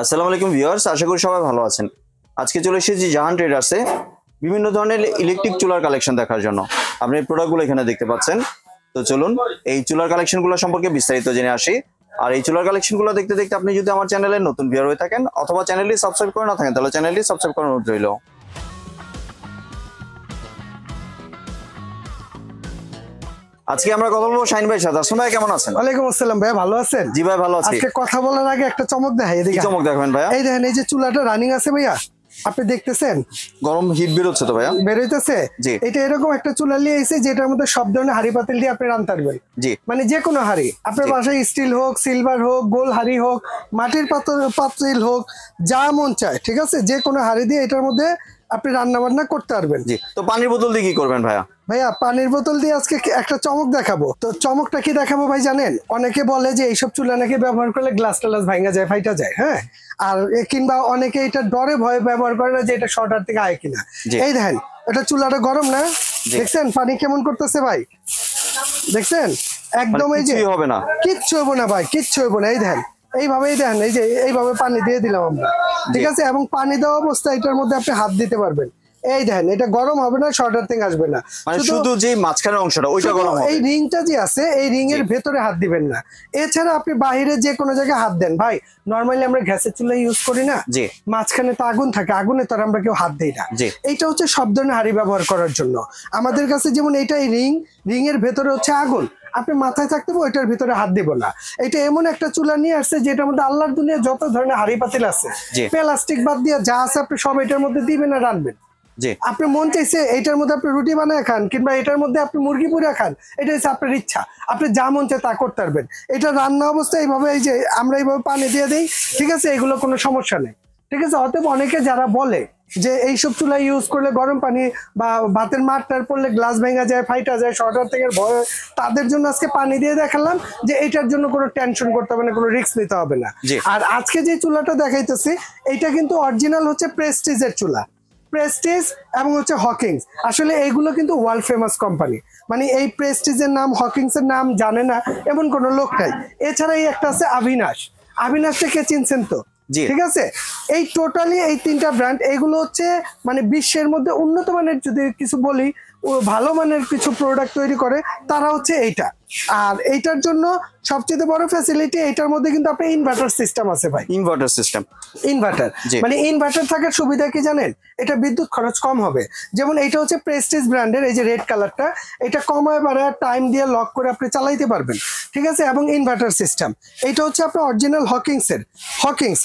আসসালামু আলাইকুম ভিউয়ার্স, আশা করি সবাই ভালো আছেন। আজকে চলে এসেছি জাহান ট্রেডার্সে বিভিন্ন ধরনের ইলেকট্রিক চুলার কালেকশন দেখার জন্য। আপনি প্রোডাক্টগুলো এখানে দেখতে পাচ্ছেন। তো চলুন এই চুলার কালেকশনগুলো সম্পর্কে বিস্তারিত জেনে আসি। আর এই চুলার কালেকশনগুলো দেখতে দেখতে আপনি যদি আমার চ্যানেলে নতুন ভিউয়ার হয়ে থাকেন অথবা চ্যানেলটি সাবস্ক্রাইব করে না থাকেন তাহলে চ্যানেলটি সাবস্ক্রাইব করার অনুরোধ রইল। আজকে আমরা কথা বলবো শাহিন ভাইয়ের সাথে। আসসালামু আলাইকুম, কেমন আছেন? ওয়ালাইকুম আসসালাম ভাই, ভালো আছেন? জি ভাই ভালো আছি। আজকে কথা বলার আগে একটা চমক দেখাই, এদিকে চমক দেখাবেন ভাইয়া। এই দেখেন, এই যে চুলাটা রানিং আছে ভাইয়া, আপনি দেখতেছেন গরম হিট বের হচ্ছে তো ভাইয়া? বের হইতেছে। এটা এরকম একটা চুলা নিয়ে এসে যেটার মধ্যে সব ধরনের হাড়ি পাতিল দিয়ে আপনি রান্না পারবেন। জি, মানে যে কোনো হাড়ি আপনার বাসায়, স্টিল হোক, সিলভার হোক, গোল হাড়ি হোক, মাটির পাতিল হোক, যা মন চায়, ঠিক আছে, যে কোনো হাড়ি দিয়ে এটার মধ্যে আপনি রান্না বান্না করতে পারবেন। জি। তো পানির বোতল দিয়ে কি করবেন ভাইয়া? ভাইয়া পানির বোতল দিয়ে আজকে একটা চমক দেখাবো। তো চমকটা কি দেখাবো ভাই জানেন? অনেকে বলে যে এইসব চুলা নাকি ব্যবহার করলে গ্লাস টালাস ভাঙা যায়, ফাইটা যায়, হ্যাঁ, আর কিংবা অনেকে এটা ডরে ভয়ে ব্যবহার করে না যে এটা শর্টার থেকে আয় কিনা। এই দেখেন, এটা চুলাটা গরম না, দেখছেন পানি কেমন করতেছে ভাই, দেখছেন একদম, এই যে হবে না, কিচ্ছু হবো না ভাই, কিচ্ছু হবো না। এই দেখেন এইভাবেই দেখেন, এই যে এইভাবে পানি দিয়ে দিলাম আমরা, ঠিক আছে, এবং পানি দেওয়া অবস্থায় এটার মধ্যে আপনি হাত দিতে পারবেন। এই দেখেন, এটা গরম হবে না, শর্টার থেকে আসবে না, মানে শুধু যে মাঝখানের অংশটা ওইটা গরম হবে। এই রিংটা যে আছে এই রিং এর ভেতরে হাত দিবেন না। এছাড়া আপনি বাইরে যে কোনো জায়গায় হাত দেন ভাই, নরমালি আমরা গ্যাসের চুলা ইউজ করি না, মাঝখানে তো আগুন থাকে, আগুনে তো আমরা কেউ হাত দেই না। এইটা হচ্ছে সব ধরনের হাঁড়ি ব্যবহার করার জন্য আমাদের কাছে, যেমন এইটা এই রিং এর ভেতরে হচ্ছে আগুন, আপনি মাথায় থাকতে ওইটার ভিতরে হাত দিব না। এটা এমন একটা চুলা নিয়ে আসছে যেটার মধ্যে আল্লাহর দুনিয়া যত ধরনের হাঁড়ি পাতিল আছে, প্লাস্টিক বাদ দিয়ে যা আছে আপনি সব এটার মধ্যে দিবেন আর রানবেন। আপনি মন চাইছে এটার মধ্যে আপনি রুটি বানায় খান, কিংবা এটার মধ্যে আপনি মুরগি পুড়ে খান, এটা হচ্ছে আপনার ইচ্ছা, আপনি যা মন চায় তা করতে পারবেন। এটা রান্না অবস্থায় এইভাবে, এই যে আমরা এইভাবে পানি দিয়ে দিই, ঠিক আছে, এগুলো কোনো সমস্যা নেই, ঠিক আছে। অতএব অনেকে যারা বলে যে এইসব চুলা ইউজ করলে গরম পানি বা ভাতের মারটার পড়লে গ্লাস ভেঙা যায়, ফাইটা যায়, শর্টার থেকে ভয়, তাদের জন্য আজকে পানি দিয়ে দেখালাম যে এটার জন্য কোনো টেনশন করতে হবে না, কোনো রিস্ক নিতে হবে না। আর আজকে যে চুলাটা দেখাইতেছি এটা কিন্তু অরিজিনাল হচ্ছে প্রেস্টিজের চুলা, প্রেস্টিজ এবং হচ্ছে হকিংস। আসলে এইগুলো কিন্তু ওয়ার্ল্ড ফেমাস কোম্পানি, মানে এই প্রেস্টিজের নাম, হকিংস এর নাম জানে না এমন কোনো লোক নাই। এছাড়া এই একটা আছে আভিনাশ, আভিনাশকে চিনছেন তো? ঠিক আছে, এই টোটালি এই তিনটা ব্র্যান্ড, এগুলো হচ্ছে মানে বিশ্বের মধ্যে উন্নত মানের, যদি কিছু বলি ভালো মানের কিছু প্রোডাক্ট তৈরি করে, তারা হচ্ছে এইটা। আর এইটার জন্য সবচেয়ে বড় ফ্যাসিলিটি, এইটার মধ্যে কিন্তু আপনার ইনভার্টার সিস্টেম আছে ভাই। ইনভার্টার সিস্টেম, ইনভার্টার মানে ইনভার্টার থাকার সুবিধা কি জানেন? এটা বিদ্যুৎ খরচ কম হবে। যেমন এটা হচ্ছে প্রেস্টিজ ব্র্যান্ডের, এই যে রেড কালারটা, এটা কমায় বাড়ায় টাইম দিয়ে লক করে আপনি চালাইতে পারবেন, ঠিক আছে। এবং ইনভার্টার সিস্টেম, এটা হচ্ছে আপনার অরিজিনাল হকিংস,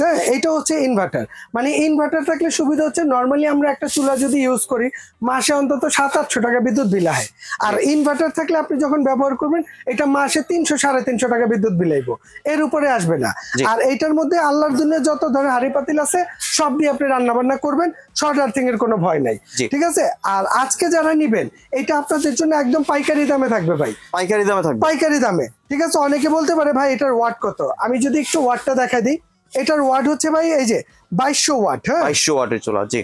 হ্যাঁ, এটা হচ্ছে ইনভার্টার। মানে ইনভার্টার থাকলে সুবিধা হচ্ছে, নর্মালি আমরা একটা চুলা যদি ইউজ করি মাসে অন্তত 700-800 টাকা বিদ্যুৎ বিল হয়, আর ইনভার্টার থাকলে আপনি যখন ব্যবহার করবেন এটা মাসে 300-350 টাকা বিদ্যুৎ বিলাইবো, এর উপরে আসবে না। আর এইটার মধ্যে আল্লাহর দুনিয়া যত ধরনের হাঁড়ি পাতিল আছে সব দিয়ে আপনি রান্না বান্না করবেন, শর্ট আর্থিং এর কোনো ভয় নাই, ঠিক আছে। আর আজকে যারা নিবেন এটা আপনাদের জন্য একদম পাইকারি দামে থাকবে ভাই, পাইকারি দামে থাকবে, পাইকারি দামে, ঠিক আছে। অনেকে বলতে পারে ভাই এটার ওয়াট কত, আমি যদি একটু ওয়াটটা দেখা দিই, এটার ওয়াট হচ্ছে ভাই এই যে 2200 ওয়াট, হ্যাঁ 2200 ওয়াটের চুলা। জি,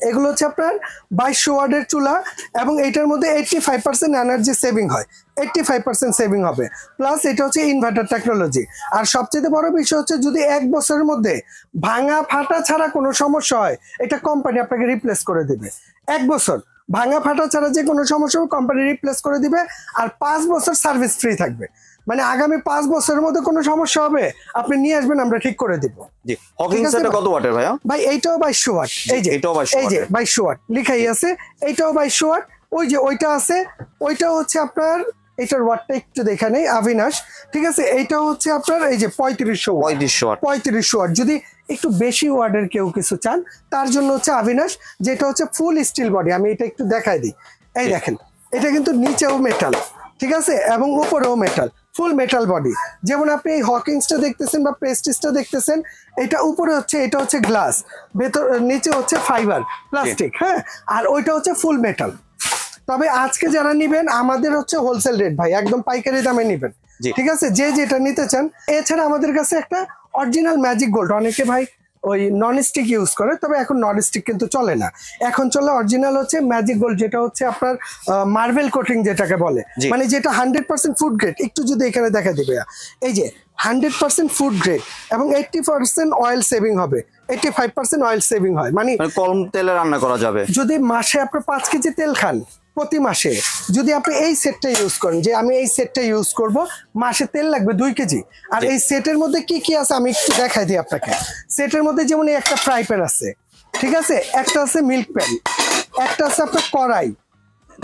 এগুলো হচ্ছে আপনার 2200 ওয়াটের চুলা, এবং এটার মধ্যে 85% এনার্জি সেভিং হয়, 85% সেভিং হবে, প্লাস এটা হচ্ছে ইনভার্টার টেকনোলজি। আর সবচেয়ে বড় বিষয় হচ্ছে যদি 1 বছরের মধ্যে ভাঙা ফাটা ছাড়া কোনো সমস্যা হয়, এটা কোম্পানি আপনাকে রিপ্লেস করে দিবে। 1 বছর ভাঙা ফাটা ছাড়া যে কোনো সমস্যা কোম্পানি রিপ্লেস করে দিবে, আর 5 বছর সার্ভিস ফ্রি থাকবে। মানে আগামী 5 বছরের মধ্যে কোনো সমস্যা হবে আপনি নিয়ে আসবেন, আমরা ঠিক করে দিব। জি, হকিংস এটা কত ওয়াটের ভাইয়া? ভাই এইটাও 2200 ওয়াট, এই যে এটাও 2200 ওয়াট লেখাই আছে, এইটাও 2200 ওয়াট। ওই যে ওইটা আছে, ওইটাও হচ্ছে আপনার, এটার ওয়াটটা একটু দেখে নেই, আভিনাশ, ঠিক আছে। এইটাও হচ্ছে আপনার এই যে 3500 ওয়াট। যদি একটু বেশি ওয়াটের কেউ কিছু চান তার জন্য হচ্ছে আভিনাশ, যেটা হচ্ছে ফুল স্টিল বডি। আমি এটা একটু দেখাই দিই, এই দেখেন, এটা কিন্তু নিচেও মেটাল, ঠিক আছে, এবং উপরেও মেটাল, ফুল মেটাল বডি। যেমন আপনি এই হকিংসটা দেখতেছেন বা প্রেস্টিজটা দেখতেছেন, এটা উপরে হচ্ছে, এটা হচ্ছে গ্লাস, ভেতর নিচে হচ্ছে ফাইবার প্লাস্টিক, হ্যাঁ, আর ওইটা হচ্ছে ফুল মেটাল। তবে আজকে যারা নিবেন আমাদের হচ্ছে হোলসেল রেট ভাই, একদম পাইকারি দামে নিবেন, ঠিক আছে, যে যেটা নিতে চান। এছাড়া আমাদের কাছে একটা অরিজিনাল ম্যাজিক গোল্ড, অনেকে ভাই ওই নন স্টিক ইউজ করে, তবে এখন নন স্টিক কিন্তু চলে না, এখন চলে অরিজিনাল হচ্ছে ম্যাজিক গোল্ড, যেটা হচ্ছে আপনার মার্বেল কোটিং যেটাকে বলে, মানে যেটা 100% ফুড গ্রেড। একটু যদি এখানে দেখা দিবে, এই যে 100% ফুড গ্রেড এবং 80% অয়েল সেভিং হবে, 85% অয়েল সেভিং হয়, মানে কম তেলে রান্না করা যাবে। যদি মাসে আপনি 5 কেজি তেল খান, প্রতি মাসে যদি আপনি এই সেটটা ইউজ করেন, যে আমি এই সেটটা ইউজ করব, মাসে তেল লাগবে 2 কেজি। আর এই সেটের মধ্যে কি কি আছে আমি একটু দেখাই দিই আপনাকে। সেটের মধ্যে যেমন একটা ফ্রাই প্যান আছে, ঠিক আছে, একটা আছে মিল্ক প্যান, একটা আছে আপনার কড়াই,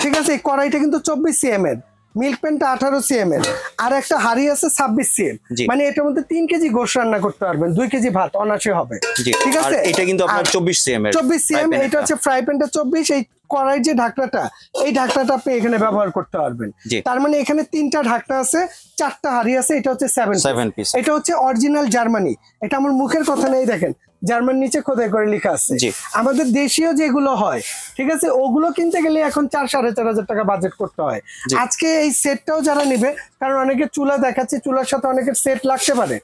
ঠিক আছে, এই কড়াইটা কিন্তু 24 cm এর, মিল্ক প্যানটা 18 cm এর, আর একটা হাঁড়ি আছে 26 cm, মানে এটার মধ্যে 3 কেজি গোশ রান্না করতে পারবেন, 2 কেজি ভাত অনায়াসে হবে, ঠিক আছে। এটা কিন্তু আপনার 24 cm এর, 24 cm, এটা হচ্ছে ফ্রাই প্যানটা 24, এই কড়াই যে ঢাকনাটা, এই ঢাকনাটা আপনি এখানে ব্যবহার করতে পারবেন। তার মানে এখানে 3টা ঢাকনা আছে, 4টা হাঁড়ি আছে, এটা হচ্ছে 7 পিস। এটা হচ্ছে অরিজিনাল জার্মানি, এটা আমার মুখের কথা নেই, দেখেন জার্মান নিচে খোদাই করে লেখা আছে। আমাদের দেশীয় যেগুলো হয়, ঠিক আছে, ওগুলো কিনতে গেলে এখন 4-4.5 টাকা বাজেট করতে হয়। আজকে এই সেটটাও যারা নিবে, কারণ অনেকে চুলা দেখাচ্ছে, চুলার সাথে অনেকের সেট লাগতে পারে,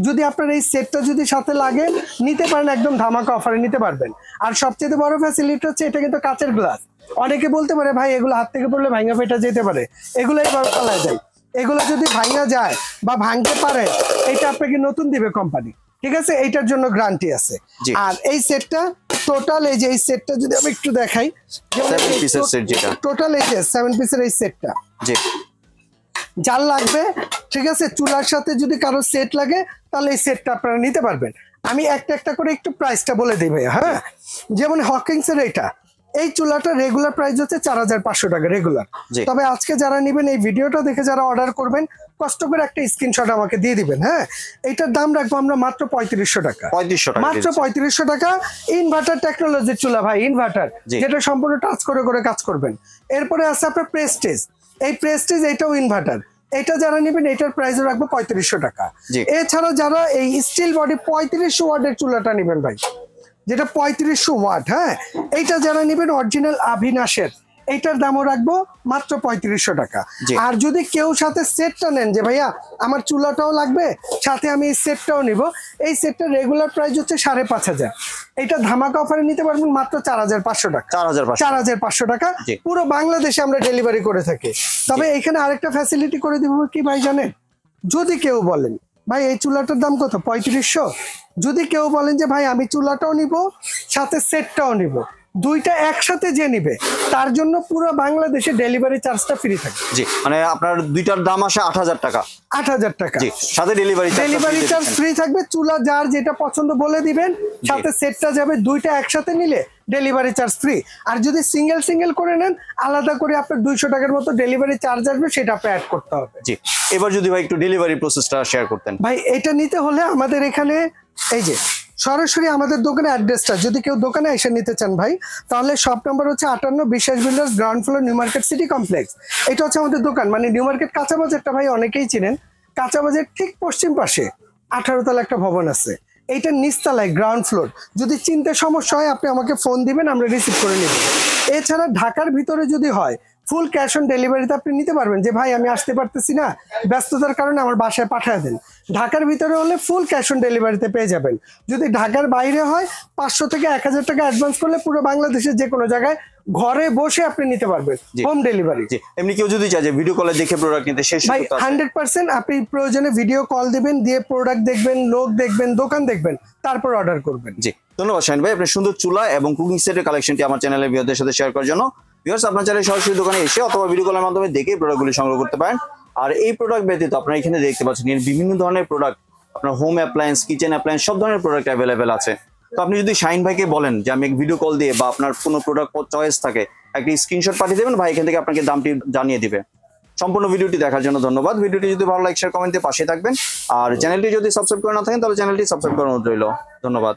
যদি আপনার এই সেটটা যদি সাথে লাগে নিতে পারেন, একদম ধামাকা অফারে নিতে পারবেন। আর সবচেয়ে বড় ফ্যাসিলিটি হচ্ছে এটা কিন্তু কাচের গ্লাস। অনেকে বলতে পারে ভাই এগুলো হাত থেকে পড়লে ভাঙা ফেটে যেতে পারে, এগুলো এবার পালা যায়, এগুলো যদি ভাঙা যায় বা ভাঙতে পারে, এটা আপনাকে নতুন দিবে কোম্পানি, ঠিক আছে, এইটার জন্য গ্যারান্টি আছে। আর এই সেটটা টোটাল, এই যে এই সেটটা যদি আমি একটু দেখাই, 7 পিসের সেট, যেটা টোটাল এই যে 7 পিসের এই সেটটা, যার লাগবে, ঠিক আছে, চুলার সাথে যদি কারো সেট লাগে তাহলে এই সেটটা আপনারা নিতে পারবেন। আমি একটা একটা করে একটু প্রাইসটা বলে দিই ভাইয়া। হ্যাঁ, যেমন হকিংস এর এই চুলাটা রেগুলার প্রাইস হচ্ছে 4500 টাকা রেগুলার। তবে আজকে যারা নেবেন, এই ভিডিওটা দেখে যারা অর্ডার করবেন, কষ্ট করে একটা স্ক্রিনশট আমাকে দিয়ে দিবেন। হ্যাঁ, এইটার দাম রাখবো আমরা মাত্র 3500 টাকা, মাত্র 3500 টাকা। ইনভার্টার টেকনোলজির চুলা ভাই, ইনভার্টার, যেটা সম্পূর্ণ টাচ করে করে কাজ করবেন। এরপরে আছে আপনার প্রেস্টিজ, এই প্রেস্টিজ এইটাও ইনভার্টার, এটা যারা নেবেন এটার প্রাইস রাখবো 3500 টাকা। এছাড়া যারা এই স্টিল বডি 3500 ওয়াটের চুলাটা নেবেন ভাই, যেটা 3500 ওয়াট, হ্যাঁ, এইটা যারা নেবেন অরিজিনাল আভিনাশের, এইটার দামও রাখবো মাত্র 3500 টাকা। আর যদি কেউ সাথে সেটটা নেন, যে ভাইয়া আমার চুলাটাও লাগবে, সাথে আমি এই সেটটাও নিব, এই সেটটার রেগুলার প্রাইস হচ্ছে 5500, এটা ধামাকা অফারে নিতে পারবেন মাত্র 4500 টাকা, 4500 টাকা। পুরো বাংলাদেশে আমরা ডেলিভারি করে থাকি। তবে এখানে আরেকটা ফ্যাসিলিটি করে দিব কি ভাই জানেন, যদি কেউ বলেন ভাই এই চুলাটার দাম কত, 3500, যদি কেউ বলেন যে ভাই আমি চুলাটাও নিব সাথে সেটটাও নিব, দুইটা একসাথে যে নিবে তার জন্য পুরো বাংলাদেশে ডেলিভারি চার্জটা ফ্রি থাকে। মানে আপনার দুইটার দাম আসে 8000 টাকা, 8000 টাকা, সাথে ডেলিভারি চার্জ ফ্রি থাকবে। চুলা যার যেটা পছন্দ বলে দিবেন, সাথে সেটটা যাবে, দুইটা একসাথে নিলে ডেলিভারি চার্জ ফ্রি। আর যদি সিঙ্গেল সিঙ্গেল করে নেন, আলাদা করে আপনার 200 টাকার মতো ডেলিভারি চার্জ আসবে, সেটা আপনি অ্যাড করতে হবে। এবার যদি ভাই একটু ডেলিভারি প্রসেসটা শেয়ার করতেন। ভাই এটা নিতে হলে আমাদের এখানে এই যে সরাসরি আমাদের দোকানের অ্যাড্রেসটা, যদি কেউ দোকানে এসে নিতে চান ভাই, তাহলে শপ নাম্বার হচ্ছে 58 বিশ্বাস builders, ground floor, new market city complex. এটা হচ্ছে আমাদের দোকান, মানে নিউ মার্কেট কাঁচা বাজারটা ভাই অনেকেই চিনেন, কাঁচা বাজার ঠিক পশ্চিম পাশে 18 তলা একটা ভবন আছে, এইটার নিচতলায় গ্রাউন্ড ফ্লোর। যদি চিনতে সমস্যা হয় আপনি আমাকে ফোন দিবেন, আমরা রিসিভ করে নেব। এছাড়া ঢাকার ভিতরে যদি হয়, ফুল ক্যাশ অন ডেলিভারিতে আপনি নিতে পারবেন, যে ভাই আমি আসতে পারতেছি না, ব্যস্ততার কারণে আমার বাসায় পাঠিয়ে দেন। ঢাকার ভিতরে হলে ফুল ক্যাশ অন ডেলিভারিতে পেয়ে যাবেন। যদি ঢাকার বাইরে হয়, 500 থেকে 1000 টাকা অ্যাডভান্স করলে পুরো বাংলাদেশের যে কোনো জায়গায় ঘরে বসে আপনি নিতে পারবেন, হোম ডেলিভারি। এমনি কেউ যদি চায় যে ভিডিও কলে দেখে প্রোডাক্ট নিতে, সেই ভাই 100% আপনি প্রয়োজনে ভিডিও কল দিবেন, দিয়ে প্রোডাক্ট দেখবেন, লোক দেখবেন, দোকান দেখবেন, তারপর অর্ডার করবেন। ধন্যবাদ শাহিন ভাই, আপনার সুন্দর চুলা এবং কুকিং সেটের কালেকশনটি আমার চ্যানেলের ভিউয়ারদের সাথে শেয়ার করার জন্য। ভিউয়ার্স, আপনার চাইলে সরাসরি দোকানে এসে অথবা ভিডিও কলের মাধ্যমে দেখে প্রোডাক্টগুলি সংগ্রহ করতে পারেন। আর এই প্রোডাক্ট ব্যতীত আপনারা এখানে দেখতে পাচ্ছেন বিভিন্ন ধরনের প্রোডাক্ট, আপনার হোম অ্যাপ্লায়েন্স, কিচেন অ্যাপ্লায়েন্স, সব ধরনের প্রোডাক্ট অ্যাভেলেবেল আছে। তো আপনি যদি শাহিন ভাইকে বলেন যে আমি ভিডিও কল দিয়ে, বা আপনার কোনো প্রোডাক্ট চয়েস থাকে, একটা স্ক্রিনশট পাঠিয়ে দেবেন, ভাই এখান থেকে আপনাকে দামটি জানিয়ে দিবে। সম্পূর্ণ ভিডিওটি দেখার জন্য ধন্যবাদ। ভিডিওটি যদি ভালো লাগে শেয়ার কমেন্ট দিয়ে পাশে থাকবেন। আর চ্যানেলটি যদি সাবস্ক্রাইব করে না থাকেন তাহলে চ্যানেলটি সাবস্ক্রাইব করার অনুরোধ রইল। ধন্যবাদ।